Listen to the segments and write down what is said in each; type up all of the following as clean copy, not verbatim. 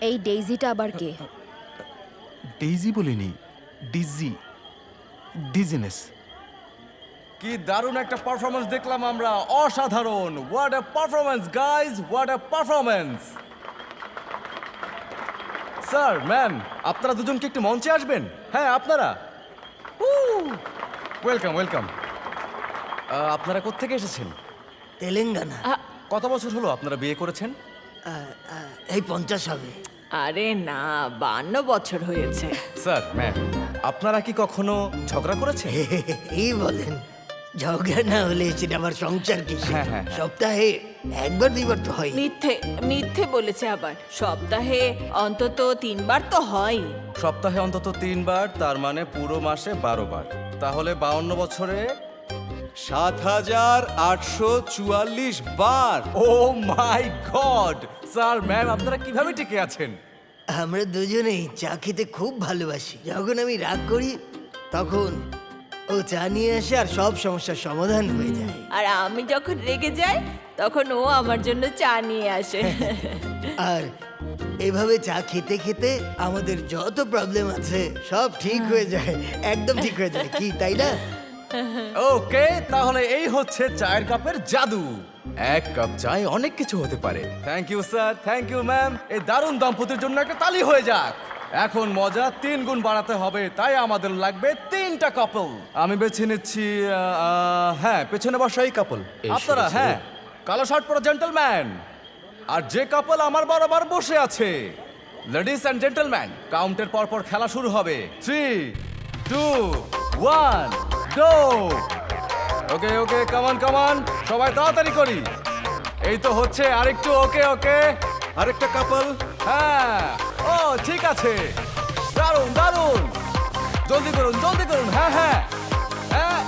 এই ডেইজিটা আবার কে? ডেইজি বলিনি, ডিজি, ডিজিনেস। কি দারুণ একটা পারফরমেন্স দেখলাম আমরা, অসাধারণ। What a performance guys, what a performance. Sir, ma'am, আপনারা দুজন কি একটু মঞ্চে আসবেন? হ্যাঁ, আপনারা। Welcome welcome. আপনারা কোত্থেকে এসেছেন? তেলেঙ্গানা। কত বছর হলো আপনারা বিয়ে করেছেন? এই 50 হবে। আরে না, 52 বছর হয়েছে। স্যার, ম্যাম, আপনারা কি কখনো ঝগড়া করেছেন? এই বলেন, ঝগড়া না হলে সেটা আমার সংসার কি? হ্যাঁ, হ্যাঁ। সপ্তাহে একবার দুইবার তো হয়। মিথ্যে মিথ্যে বলেছে আবার। সপ্তাহে অন্তত 3 বার তো হয়। সপ্তাহে অন্তত 3 বার, তার মানে পুরো মাসে 12 বার। তাহলে 52 বছরে ৭,৮৪৪ বার। ও মাই গড! স্যার, ম্যাম, আপনারা কিভাবে টিকে আছেন? আমরা দুজনেই চা খেতে খুব ভালোবাসি। যখন আমি রাগ করি তখন ও চা নিয়ে আসে আর সব সমস্যার সমাধান হয়ে যায়। আর আমি যখন রেগে যাই তখন ও আমার জন্য চা নিয়ে আসে। আর এভাবে চা খেতে খেতে আমাদের যত প্রবলেম আছে সব ঠিক হয়ে যায়, একদম ঠিক হয়ে যায়। কি তাই না? ওকে, তাহলে এই হচ্ছে চায়ের কাপের জাদু। এক কাপ চায় অনেক কিছু হতে পারে। Thank you sir, thank you ma'am. এই দারুণ দম্পতির জন্য একটা তালি হয়ে যাক। এখন মজা 3 গুণ বাড়াতে হবে, তাই আমাদের লাগবে 3টা কাপল। আমি বেছে নিচ্ছি হ্যাঁ, পেছনে বসা এই কাপল। আপনারা, হ্যাঁ, কালো শার্ট পরা জেন্টলম্যান। আর যে কাপল আমার বরাবর বসে আছে, লেডিস অ্যান্ড জেন্টলম্যান, কাউন্টের পর পর খেলা শুরু হবে। 3, 2, 1, গো! ওকে ওকে, কামান কামান, সবাই তাড়াতাড়ি করি। এই তো হচ্ছে, আরেকটু। ওকে ওকে, আরেকটা কাপল। হ্যাঁ, ও ঠিক আছে, দারুণ দারুণ, জলদি করুন জলদি করুন। হ্যাঁ হ্যাঁ হ্যাঁ,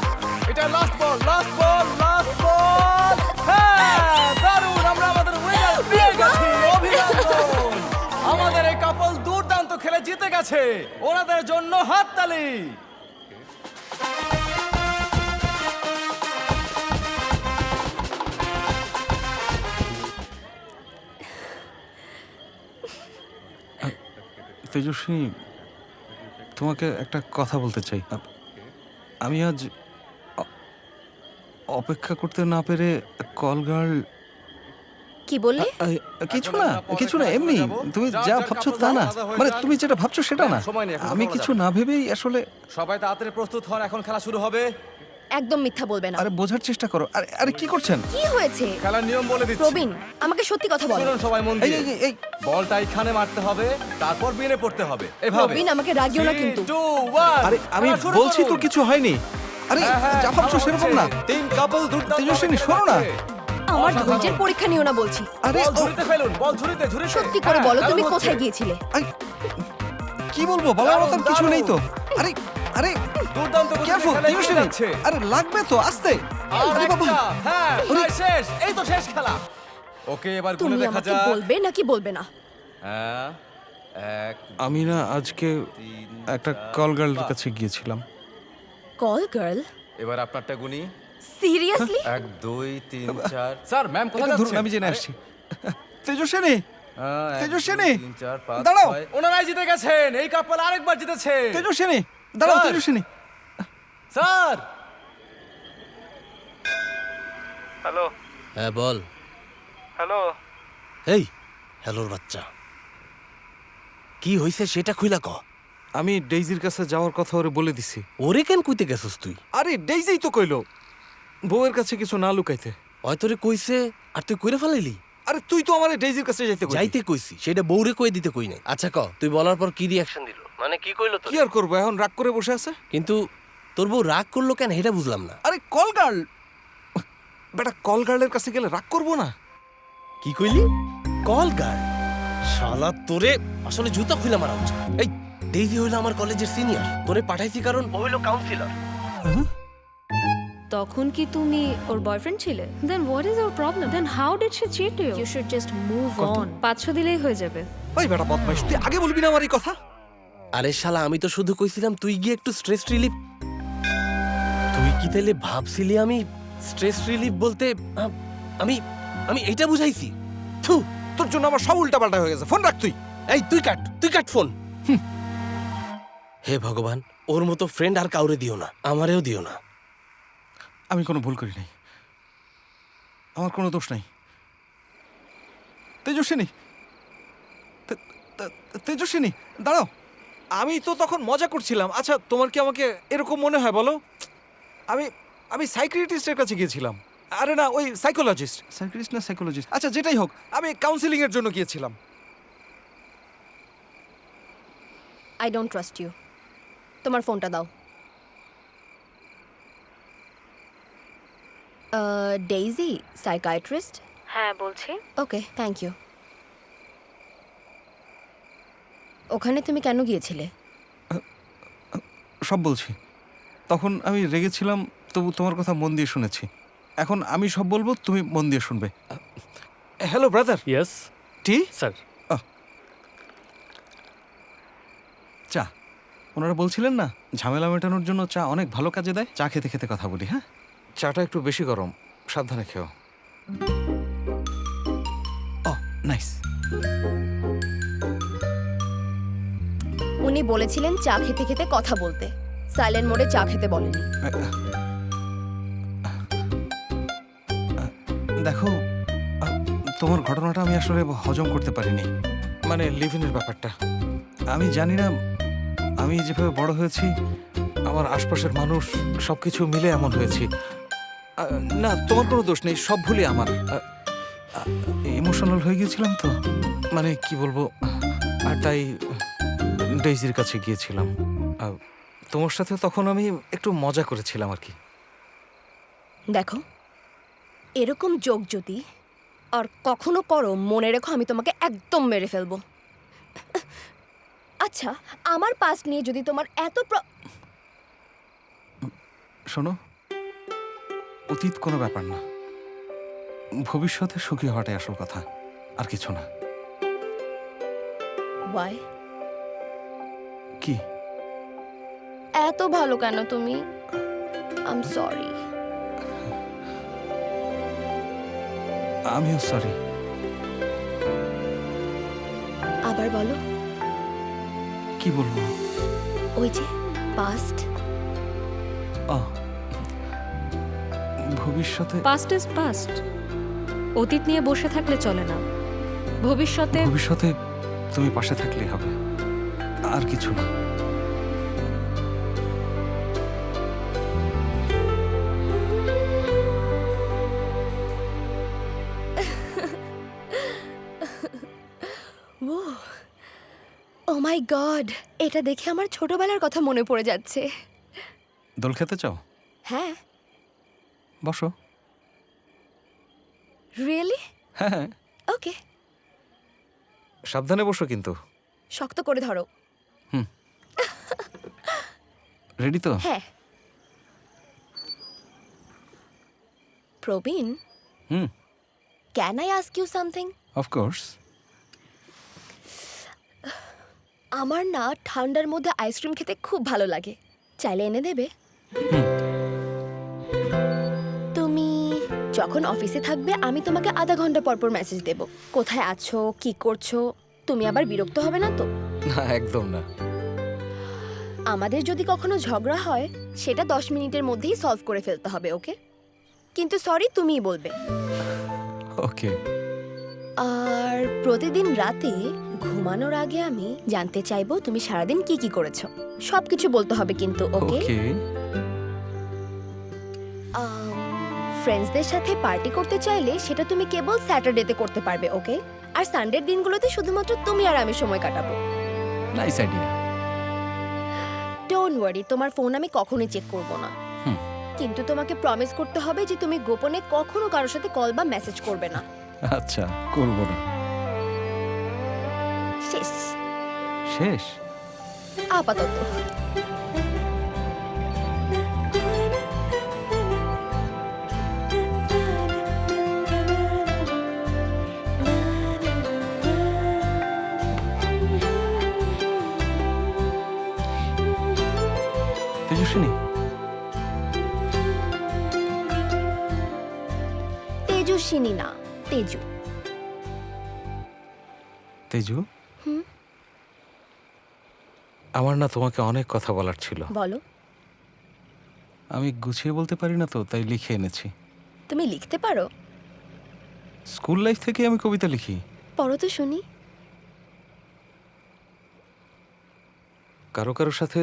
এটা লাস্ট বল, লাস্ট বল, লাস্ট বল। হ্যাঁ, দারুণ, আমরা আমাদের উইনার পেয়ে গেছি। অভিনন্দন, আমাদের এই কাপল দুর্দান্ত খেলে জিতে গেছে। ওনাদের জন্য হাততালি। তেজস্বিনী, তোমাকে একটা কথা বলতে চাই। আমি আজ অপেক্ষা করতে না পেরে কল গার্ল। কি বললে? কিছু না, কিছু না, এমনি। তুমি যা ভাবছো তা না, মানে তুমি যেটা ভাবছো সেটা না। সময় নেই, এখন আমি কথা কিছু বলা না ভেবেই আসলে। সবাই তাড়াতাড়ি প্রস্তুত হন, এখন খেলা শুরু হবে। একদম মিথ্যা বলবে না। আরে বোঝার চেষ্টা করো। আরে আরে কি করছেন? কি হয়েছে? খেলার নিয়ম বলে দিচ্ছি। প্রবীণ, আমাকে সত্যি কথা বলো। শুনুন সবাই মন এই দিয়ে। এই এই বলটা এখানে মারতে হবে, তারপর বিনে পড়তে হবে, এভাবে। প্রবীণ, আমাকে রাগিও না 3, কিন্তু। 2, 1, আরে আমি খেলা শুরু বলছি তো করুন। কিছু হয়নি। আরে হ্যাঁ, হ্যাঁ, যা ভাবছো খেলা সেরকম হচ্ছে। না। 3 কাপল দুর্দান্ত তেজস্বিনী, শোনো না। আমার ধৈর্যের পরীক্ষা নিও না বলছি। আরে বল ঝুড়িতে ফেলুন, বল ঝুড়িতে ঝুড়িতে। সত্যি করে হ্যাঁ, বলো, তুমি দারুণ কোথায় হচ্ছে। গিয়েছিলে? আরে, কি বলবো, বলার দারুণ, মতন কিছু দারুণ। নেই তো। আরে আরে দুর্দান্ত গতিতে কেয়ারফুল খেলা এগিয়ে তেজস্বিনী। যাচ্ছে। আরে লাগবে তো, আস্তে। আর আরে বাবা, একটা, হ্যাঁ, প্রায় শেষ, এই তো শেষ খেলা। ওকে, এবার গুনে তুমি দেখা আমাকে যাক। বলবে নাকি বলবে না? হ্যাঁ, 1, আমি না আজকে 3, একটা 4, কল গার্লের 5। কাছে গিয়েছিলাম। Call girl? এবার আপনারটা গুনি। সিরিয়াসলি? 1, 2, 3, 4। স্যার, ম্যাম কোথায় এটা ধরুন, যাচ্ছেন? আমি জেনে আসছি। তেজস্বিনী, 1, তেজস্বিনী, 2, 3, 4, 5, দাঁড়াও। 6। ওনারাই জিতে গেছেন, এই কাপল আরেকবার জিতেছে। তেজস্বিনী, দাঁড়াও। স্যার। তেজস্বিনী, স্যার, হ্যালো হ্যাঁ বল। হ্যালো এই হ্যালোর বাচ্চা, কি হইছে সেটা খুইলা ক। আমি ডেইজির কাছে যাওয়ার কথা ওরে বলে দিছি। ওরে কেন কইতে গেছস তুই? আরে ডেইজিই তো কইলো বউয়ের কাছে কিছু না লুকাইতে। ওই তোরে কইছে আর তুই কইরা ফেলাইলি? আরে তুই তো আমারে ডেইজির কাছে যাইতে কইলি। যাইতে কইছি, সেটা বউরে কই দিতে কই নাই। আচ্ছা ক, তুই বলার পর কি রিয়াকশন দিল? মানে কি কইলো তোর? কি আর করবো, এখন রাগ করে বসে আছে। কিন্তু তোর বউ রাগ করলো কেন এটা বুঝলাম না। আরে কল গার্ল, বেটা কল গার্লের কাছে গেলে রাগ করবো না? কি কইলি? Call guard? শালা তোরে আসলে জুতা খুইলা মারা উচিত। এই ডেইজি হইলো আমার কলেজের সিনিয়র, তোরে পাঠাইছি কারণ ও হইলো কাউন্সিলর। তখন কি তুমি ওর বয়ফ্রেন্ড ছিলে? দেন হোয়াট ইজ ওর problem? Then how did she cheat you? You should just move on. 500 দিলেই হয়ে যাবে। ওই বেটা বদমাইশ, তুই আগে বলবি না আমার এই কথা? আরে শালা, আমি তো শুধু কইছিলাম তুই গিয়ে একটু স্ট্রেস রিলিফ। তুই কি তাইলে ভাবছিলি আমি স্ট্রেস রিলিফ বলতে আমি আমি এটা বুঝাইছি? থু, তোর জন্য আমার সব উল্টা পাল্টা হয়ে গেছে। ফোন রাখ তুই। এই তুই কাট ফোন। হে ভগবান, ওর মতো ফ্রেন্ড আর কাউরে দিও না, আমারেও দিও না। আমি কোনো ভুল করি নাই, আমার কোনো দোষ নাই। তেজস্বিনী, তেজস্বিনী দাঁড়াও, আমি তো তখন মজা করছিলাম। আচ্ছা তোমার কি আমাকে এরকম মনে হয় বলো? আমি আমি সাইকিয়াট্রিস্টের কাছে গিয়েছিলাম। আরে না, ওই সাইকিয়াট্রিস্ট না সাইকোলজিস্ট, আচ্ছা যেটাই হোক, আমি কাউন্সিলিং এর জন্য গিয়েছিলাম। I don't trust you. তোমার ফোনটা দাও। Daisy psychiatrist? হ্যাঁ বলছি। Okay, thank you. ওখানে তুমি কেন গিয়েছিলে? সব বলছি। তখন আমি রেগেছিলাম, তবু তোমার কথা মন দিয়ে শুনেছি। এখন আমি সব বলবো, তুমি মন দিয়ে শুনবে। Hello brother. ইয়েস টি? স্যার। চা। ওনারা বলছিলেন না, ঝামেলা মেটানোর জন্য চা অনেক ভালো কাজে দেয়। চা খেতে খেতে কথা বলি, হ্যাঁ? চাটা একটু বেশি গরম, সাবধানে খেও। ও নাইস। উনি বলেছিলেন চা খেতে খেতে কথা বলতে, সাইলেন্ট মোডে চা খেতে বলেনি। দেখো, তোমার ঘটনাটা আমি আসলে হজম করতে পারিনি, মানে লিভিনের ব্যাপারটা। আমি জানি না, আমি যেভাবে বড় হয়েছি, আমার আশপাশের মানুষ সবকিছু মিলে এমন হয়েছি। না, তোমার কোনো দোষ নেই, সব ভুলই আমার। ইমোশনাল হয়ে গিয়েছিলাম তো, মানে কি বলবো, আর তাই ডেইজির কাছে গিয়েছিলাম। তোমার সাথে তখন আমি একটু মজা করেছিলাম আর কি। দেখো, এরকম যোগ যদি আর কখনো করো, মনে রেখো আমি তোমাকে একদম মেরে ফেলবো। আচ্ছা, আমার পাস্ট নিয়ে যদি তোমার এত শোনো, অতীত কোনো ব্যাপার না, ভবিষ্যতে সুখী হওয়াটাই আসল কথা, আর কিছু না। ওয়াই? কি এত ভালো কেন তুমি? I am sorry. আমিও সরি। আবার বলো। কি বলবো? ওই যে পাস্ট। ভবিষ্যতে পাস্ট ইজ পাস্ট। অতীত নিয়ে বসে থাকলে চলে না। ভবিষ্যতে ভবিষ্যতে তুমি পাশে থাকলেই হবে, আর কিছু না। ও মাই গড, এটা দেখে আমার ছোটবেলার কথা মনে পড়ে যাচ্ছে। দোল খেতে চাও? হ্যাঁ। বসো। রিয়েলি? হ্যাঁ, ওকে। সাবধানে বসো কিন্তু। শক্ত করে ধরো। রেডি তো? হ্যাঁ। Praveen, can I ask you something? Of course. আমার না ঠান্ডার মধ্যে আইসক্রিম খেতে খুব ভালো লাগে, চাইলে এনে দেবে? তুমি যখন অফিসে থাকবে, আমি তোমাকে আধা ঘন্টা পর পর মেসেজ দেব, কোথায় আছো, কি করছো। তুমি আবার বিরক্ত হবে না তো? না, একদম না। আমাদের যদি কখনো ঝগড়া হয়, সেটা 10 মিনিটের মধ্যেই সলভ করে ফেলতে হবে, ওকে? কিন্তু সরি তুমিই বলবে। ওকে। আর প্রতিদিন রাতে ঘুমানোর আগে আমি জানতে চাইবো তুমি সারাদিন কি কি করেছো। সবকিছু বলতে হবে কিন্তু, ওকে? ওকে। ফ্রেন্ডসদের সাথে পার্টি করতে চাইলে সেটা তুমি কেবল স্যাটারডেতে করতে পারবে, ওকে? আর সানডের দিনগুলোতে শুধুমাত্র তুমি আর আমি সময় কাটাবো। Nice idea. ডোন্ট ওয়ারি, তোমার ফোন আমি কখনোই চেক করব না। কিন্তু তোমাকে প্রমিস করতে হবে যে তুমি গোপনে কখনো কারোর সাথে কল বা মেসেজ করবে না। আচ্ছা, করবো না। শেষ। শেষ? আপাতত। তেজস্বিনী। তেজস্বিনী না, তেজু। তেজু? আমার না তোমাকে অনেক কথা বলার ছিল। বলো। আমি গুছিয়ে বলতে পারি না তো, তাই লিখে এনেছি। তুমি লিখতে পারো? স্কুল লাইফ থেকে আমি কবিতা লিখি। পড়ো তো শুনি। কারো কারোর সাথে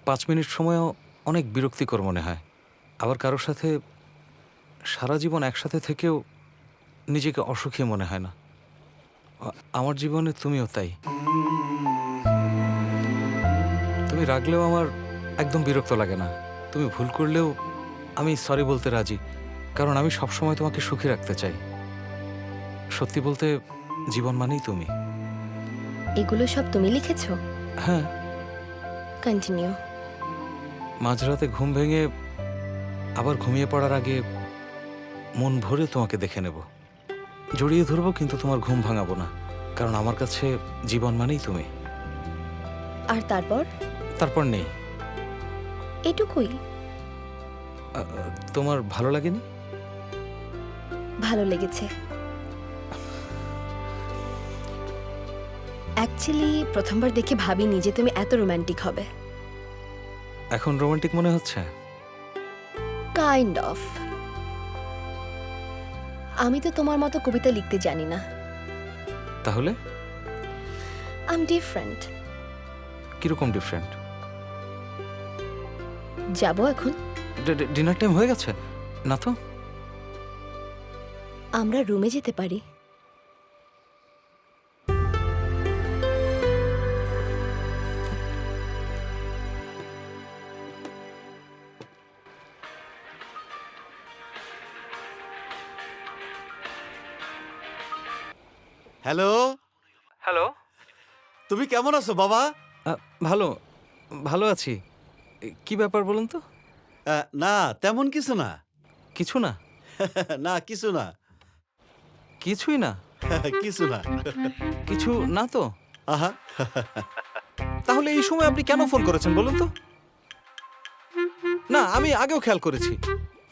5 মিনিট সময়ও অনেক বিরক্তিকর মনে হয়, আবার কারোর সাথে সারা জীবন একসাথে থেকেও নিজেকে অসুখী মনে হয় না। আমার জীবনে তুমিও তাই। তুমি রাগলেও আমার একদম বিরক্ত লাগে না, তুমি ভুল করলেও আমি সরি বলতে রাজি, কারণ আমি সবসময় তোমাকে সুখী রাখতে চাই। সত্যি বলতে জীবন মানেই তুমি। এগুলো সব তুমি লিখেছো? হ্যাঁ। কন্টিনিউ। মাঝরাতে ঘুম ভেঙে আবার ঘুমিয়ে পড়ার আগে মন ভরে তোমাকে দেখে নেব, জড়িয়ে ধরবো, কিন্তু তোমার ঘুম ভাঙাবো না, কারণ আমার কাছে জীবন মানেই তুমি। আর তারপর? তারপর নেই। এটুকুই? তোমার ভালো লাগেনি? ভালো লেগেছে। অ্যাকচুয়ালি প্রথমবার দেখে ভাবিনি যে তুমি এত রোমান্টিক হবে। এখন রোমান্টিক মনে হচ্ছে? Kind of. আমি তো তোমার মতো কবিতা লিখতে জানি না। তাহলে? I am different. কিরকম ডিফারেন্ট? যাবো এখন? ডিনার টাইম হয়ে গেছে না তো? আমরা রুমে যেতে পারি। Hello, hello. তুমি কেমন আছো বাবা? ভালো ভালো আছি। কি ব্যাপার বলুন তো? না তেমন কিছু না। কিছু না? না কিছু না। কিছুই না? কিছু না। কিছু না তো? আহা, তাহলে এই সময় আপনি কেন ফোন করেছেন বলুন তো? না, আমি আগেও খেয়াল করেছি,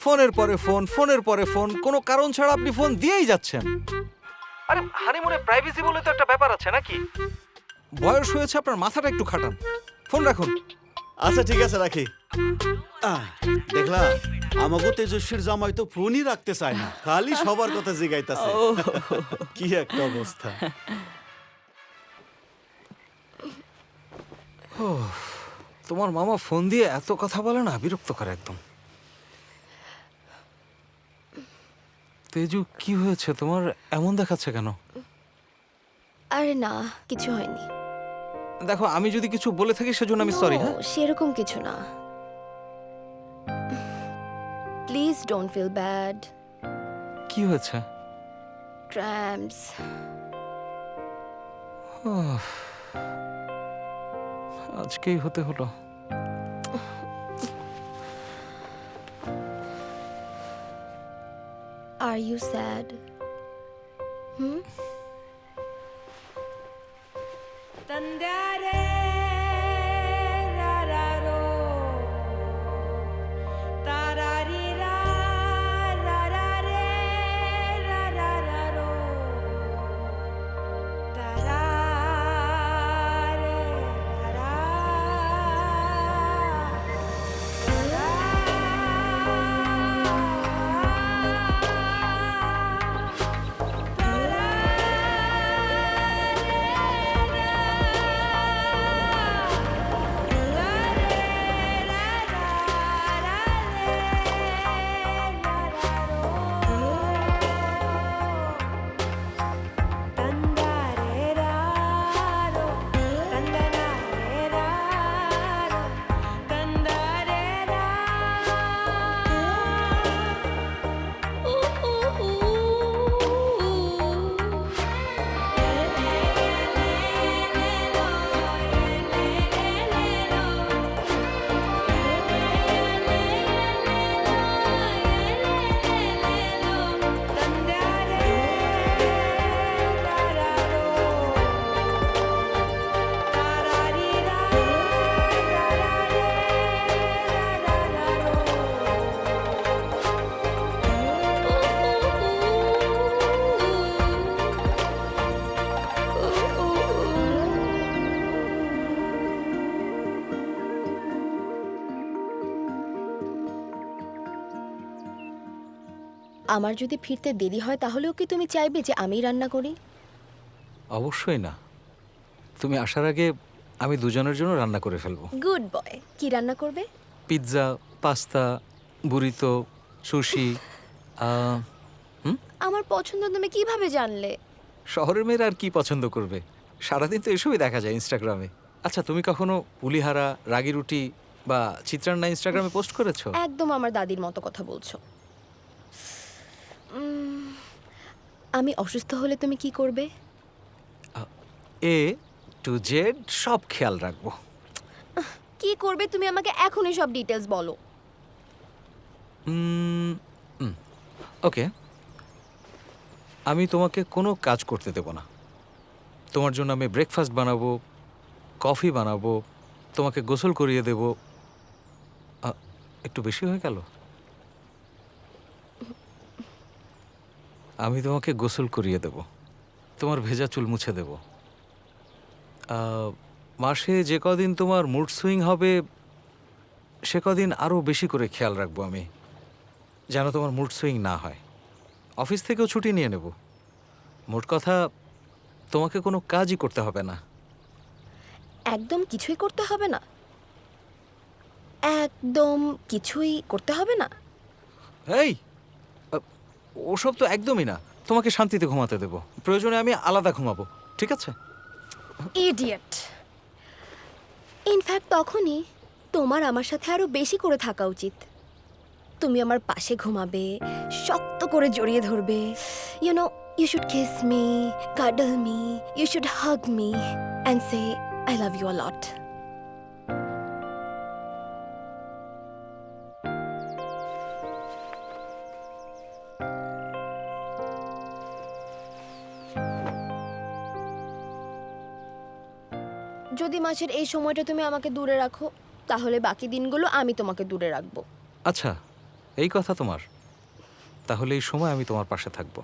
ফোনের পরে ফোন, ফোনের পরে ফোন, কোনো কারণ ছাড়া আপনি ফোন দিয়েই যাচ্ছেন। আরে হানিমুনে প্রাইভেসি বলে তো একটা ব্যাপার আছে নাকি? বয়স হয়েছে, আপনার মাথাটা একটু খাটান। ফোন রাখুন। আচ্ছা ঠিক আছে রাখি। দেখলা আমাগো তেজস্বীর জামাই তো ফোনই রাখতে চায় না, খালি সবার কথা জিগাইতাছে। কি একটা অবস্থা। তোমার মামা ফোন দিয়ে এত কথা বলে না, বিরক্ত করে একদম। তেজু, কি হয়েছে তোমার? এমন দেখাচ্ছে কেন? আরে না, কিছু হয়নি। দেখো, আমি যদি কিছু বলে থাকি সেজন্য আমি সরি। হ্যাঁ, সেরকম কিছু না। Please don't feel bad. কি হয়েছে? ক্র্যাম্পস। আজকেই হতে হলো। Are you sad? আমার যদি ফিরতে দেরি হয় তাহলেও কি তুমি চাইবে যে আমিই রান্না করি? অবশ্যই না। তুমি আসার আগে আমি দুজনের জন্য রান্না করে ফেলবো। Good boy. কি রান্না করবে? Pizza, pasta, burrito, sushi. আমার পছন্দ তুমি কিভাবে জানলে? শহরের মেয়েরা আর কি পছন্দ করবে? সারাদিন তো এসবই দেখা যায় ইনস্টাগ্রামে। আচ্ছা, তুমি কখনো পুলিহারা, রাগি রুটি বা চিত্রান্না ইনস্টাগ্রামে পোস্ট করেছো? একদম আমার দাদির মতো কথা বলছো। আমি অসুস্থ হলে তুমি কি করবে? এ টু জেড সব খেয়াল রাখবো। কি করবে তুমি আমাকে এখনই সব ডিটেলস বলো। ওকে, আমি তোমাকে কোনো কাজ করতে দেব না। তোমার জন্য আমি ব্রেকফাস্ট বানাবো, কফি বানাবো, তোমাকে গোসল করিয়ে দেব। একটু বেশি হয়ে গেল? আমি তোমাকে গোসল করিয়ে দেব, তোমার ভেজা চুল মুছে দেব। মাসে যে কদিন তোমার মুড সুইং হবে সে কদিন আরও বেশি করে খেয়াল রাখবো আমি, যেন তোমার মুড সুইং না হয়। অফিস থেকেও ছুটি নিয়ে নেব। মোট কথা, তোমাকে কোনো কাজই করতে হবে না। একদম কিছুই করতে হবে না? একদম কিছুই করতে হবে না? এই ওসব তো একদমই না। তোমাকে শান্তিতে ঘুমাতে দেব, প্রয়োজনে আমি আলাদা ঘুমাবো, ঠিক আছে? ইডিয়েট। ইনফ্যাক্ট তখনই তোমার আমার সাথে আরো বেশি করে থাকা উচিত। তুমি আমার পাশে ঘুমাবে, শক্ত করে জড়িয়ে ধরবে। You know, you should kiss me, cuddle me, you should hug me and say I love you a lot. যদি মাসের এই সময়টা তুমি আমাকে দূরে রাখো, তাহলে বাকি দিনগুলো আমি তোমাকে দূরে রাখবো। আচ্ছা, এই কথা তোমার। তাহলে এই সময় আমি তোমার পাশে থাকবো।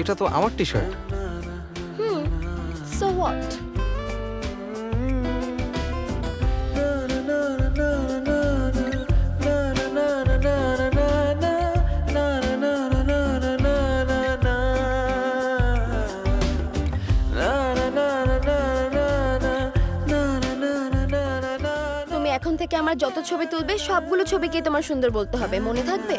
এটা তো আমার টি শার্ট। So what? তুমি এখন থেকে আমার যত ছবি তুলবে সবগুলো ছবিকে তোমার সুন্দর বলতে হবে, মনে থাকবে?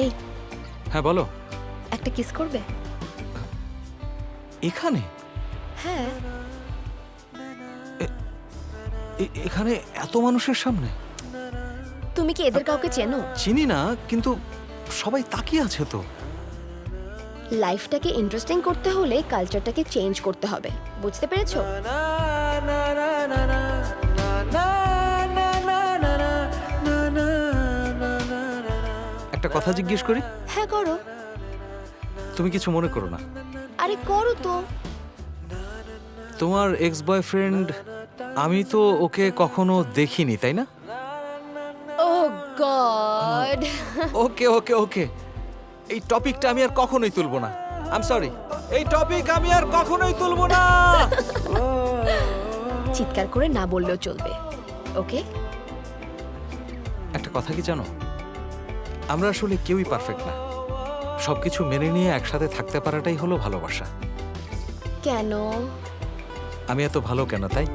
এই, হ্যাঁ বলো। একটা কিস করবে? এখানে? হ্যাঁ। এখানে এত মানুষের সামনে? তুমি কি এদের কাউকে চেনো? চিনি না, কিন্তু সবাই তাকিয়ে আছে তো। লাইফটাকে ইন্টারেস্টিং করতে হলে কালচারটাকে চেঞ্জ করতে হবে, বুঝতে পেরেছো? একটা কথা জিজ্ঞেস করি? হ্যাঁ করো। তুমি কিছু মনে করো না? আরে করো তো। তোমার এক্স বয়ফ্রেন্ড, আমি তো ওকে কখনো দেখিনি, তাই না? ও গড। ওকে ওকে ওকে, এই টপিকটা আমি আর কখনোই তুলবো না। আই এম সরি, এই টপিক আমি আর কখনোই তুলবো না। চিৎকার করে না বললেও চলবে, ওকে? একটা কথা কি জানো, আমরা আসলে কেউই পারফেক্ট না। সবকিছু মেনে নিয়ে একসাথে থাকতে পারাটাই হলো ভালোবাসা। কেন? আমি এত ভালো কেন, তাই?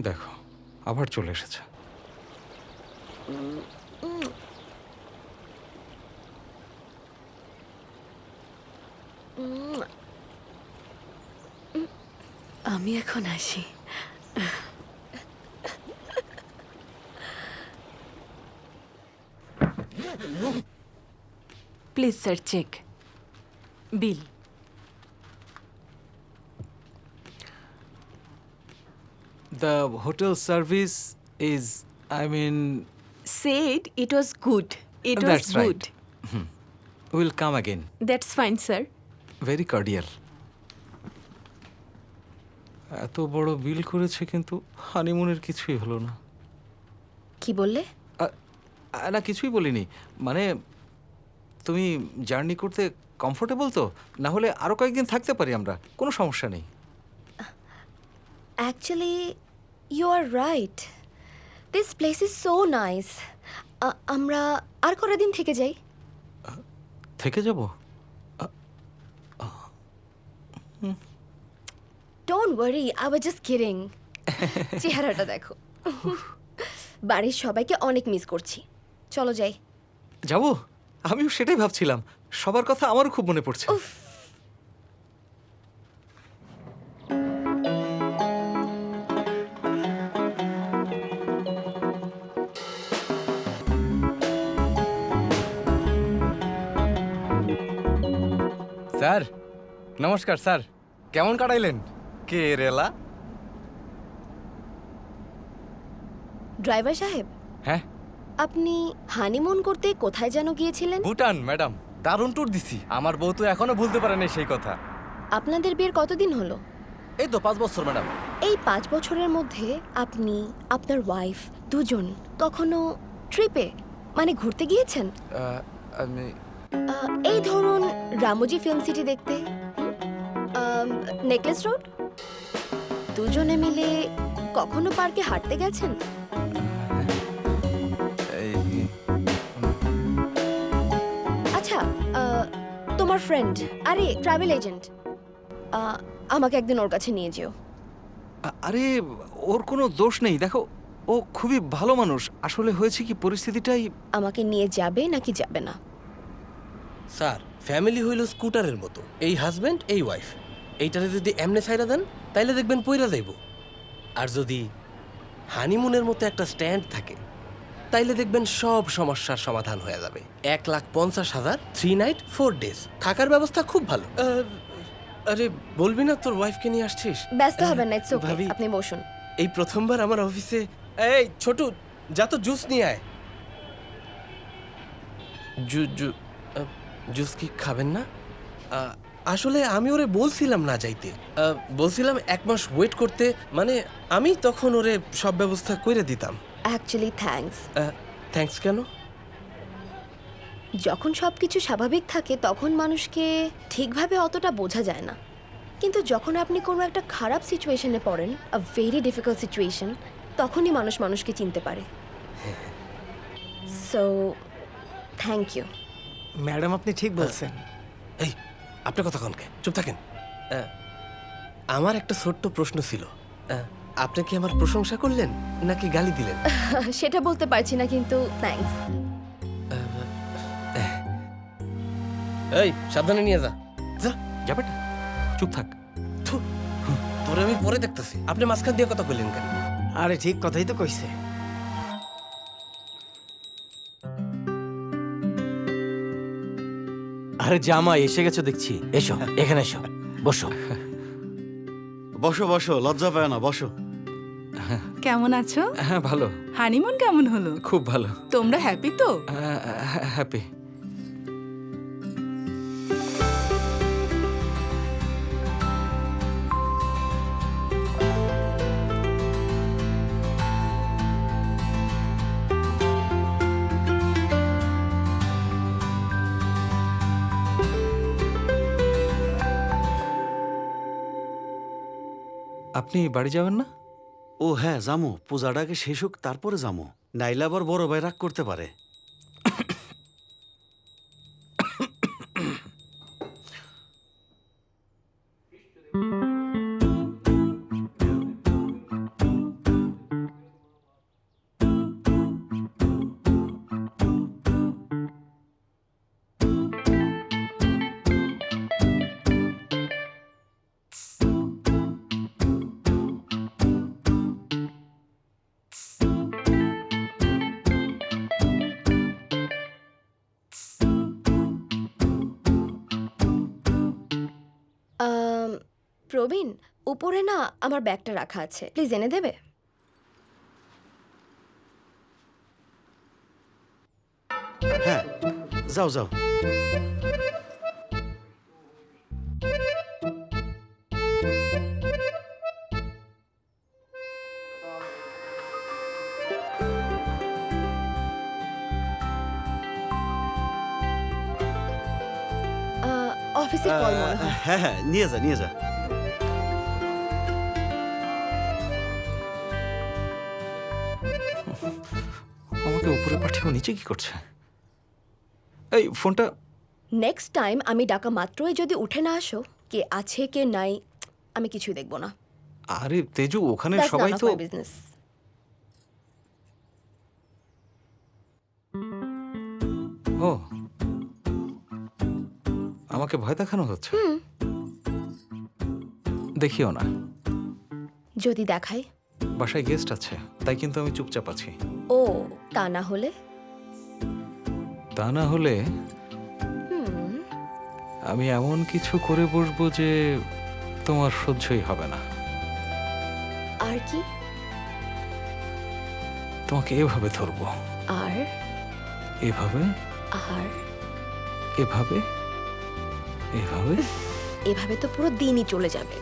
দেখো আবার চলে এসেছে। আমি এখন আসি। Please sir check bill. The hotel service is, I mean, said it was good, it was That's right. Good. Will come again. That's fine sir. Very cordial. এত বড় বিল করেছে কিন্তু হানিমুনের কিছুই হলো না। কি বললে? না কিছুই বলিনি, মানে তুমি জার্নি করতে কমফোর্টেবল তো? না হলে আরও কয়েকদিন থাকতে পারি আমরা, কোনো সমস্যা নেই। Actually you are right, this place is so nice. আমরা আর কতদিন থেকে যাই? থেকে যাব? Don't worry, I was just kidding. চেহারাটা দেখো। বাড়ির সবাইকে অনেক মিস করছি। চলো যাই। যাব? আমিও সেটাই ভাবছিলাম, সবার কথা আমারও খুব মনে পড়ছে। স্যার নমস্কার স্যার, কেমন কাটাইলেন? কেরালা? ড্রাইভার সাহেব, হ্যাঁ আপনি হানিমুন করতে কোথায় যেন গিয়েছিলেন? ভুটান ম্যাডাম, দারুণ ট্যুর দিছি। আমার বউ তো এখনো ভুলতে পারেনি সেই কথা। আপনাদের বিয়ের কতদিন হলো? এই তো 5 বছর ম্যাডাম। এই 5 বছরের মধ্যে আপনি, আপনার ওয়াইফ দুজন কখনো ট্রিপে মানে ঘুরতে গিয়েছেন? আমি এই ধরুন রামোজি ফিল্ম সিটি দেখতে, নেকলেস রোড, দুজনে মিলে কখনো পার্কে হাঁটতে গেছেন? আচ্ছা, তোমার ফ্রেন্ড, আরে ট্রাভেল এজেন্ট, আমাকে একদিন ওর কাছে নিয়ে যেও। আরে ওর কোনো দোষ নেই, দেখো ও খুবই ভালো মানুষ। আসলে হয়েছে কি, পরিস্থিতিটাই। আমাকে নিয়ে যাবে নাকি যাবে না? স্যার ফ্যামিলি হইল স্কুটারের মতো, এই হাজব্যান্ড এই ওয়াইফ, এইটারে যদি এমনে ছাইরা দেন তাইলে দেখবেন পইরা যাইব। আর যদি হানিমুনের মতো একটা স্ট্যান্ড থাকে তাইলে দেখবেন সব সমস্যার সমাধান হয়ে যাবে। 1,50,000 3 নাইট 4 ডেজ, থাকার ব্যবস্থা খুব ভালো। আরে বলবি না তোর ওয়াইফকে নিয়ে আসছিস? ব্যস্ত হবেন না, ইটস ওকে, ভাবি, আপনি বসুন। এই প্রথমবার আমার অফিসে। এই ছোটু, যা তো জুস নিয়ে আয়। জুস কি খাবেন না? আসলে আমি ওরে বলছিলাম না যাইতে, বলছিলাম 1 মাস ওয়েট করতে, মানে আমি তখন ওরে সব ব্যবস্থা করে দিতাম। Actually thanks. থ্যাঙ্কস কেন? যখন সবকিছু স্বাভাবিক থাকে তখন মানুষকে ঠিকভাবে অতটা বোঝা যায় না, কিন্তু যখন আপনি কোনো একটা খারাপ সিচুয়েশনে পড়েন, আ ভেরি ডিফিকাল্ট সিচুয়েশন, তখনই মানুষ মানুষকে চিনতে পারে। So thank you. ম্যাডাম আপনি ঠিক বলছেন। এই আপনার কথা কনকে, চুপ থাকেন। আমার একটা ছোট্ট প্রশ্ন ছিল, আপনি কি আমার প্রশংসা করলেন নাকি গালি দিলেন? সেটা বলতে পারছি না, কিন্তু থ্যাঙ্কস। এই সাবধানে নিয়ে যা। যা যাবে না, চুপ থাক। থু, তোরে আমি পরে দেখতেছি। আপনি মাঝখান দিয়ে কথা কইলেন কেন? আরে ঠিক কথাই তো কইছে। আরে জামাই এসে গেছো দেখছি, এসো এখানে এসো, বসো। বসো বসো, লজ্জা পায় না, বসো। কেমন আছো? হ্যাঁ ভালো, হানিমুন কেমন হলো? খুব ভালো। তোমরা হ্যাপি তো? হ্যাপি। আপনি বাড়ি যাবেন না? ও হ্যাঁ যামো, পূজাটাকে শেষ হোক তারপরে যামো, নাইলে আবার বড় ভাই রাগ করতে পারে। প্রবীণ, উপরে না আমার ব্যাগটা রাখা আছে, প্লিজ এনে দেবে? হ্যাঁ, যাও যাও। অফিসের কল মনে হয়। হ্যাঁ হ্যাঁ, নিয়ে যা নিয়ে যা। আমাকে উপরে পাঠিয়েও নিচে কি করছে? এই ফোনটা নেক্সট টাইম আমি ডাকা মাত্রই যদি উঠে না আসো, কে আছে কে নাই আমি কিছুই দেখব না। আরে তেজু, ওখানে That's সবাই none of তো my business. ও, আমাকে ভয় দেখানো হচ্ছে। দেখিও না, যদি দেখাই? বাসায় গেস্ট আছে, তাই কিন্তু আমি চুপচাপ আছি। ও, তা না হলে? তা না হলে আমি এমন কিছু করে বসবো যে তোমার সহ্যই হবে না। আর কি? তোমাকে এভাবে ধরবো, আর এভাবে, আর এভাবে, এভাবে। এভাবে তো পুরো দিনই চলে যাবে।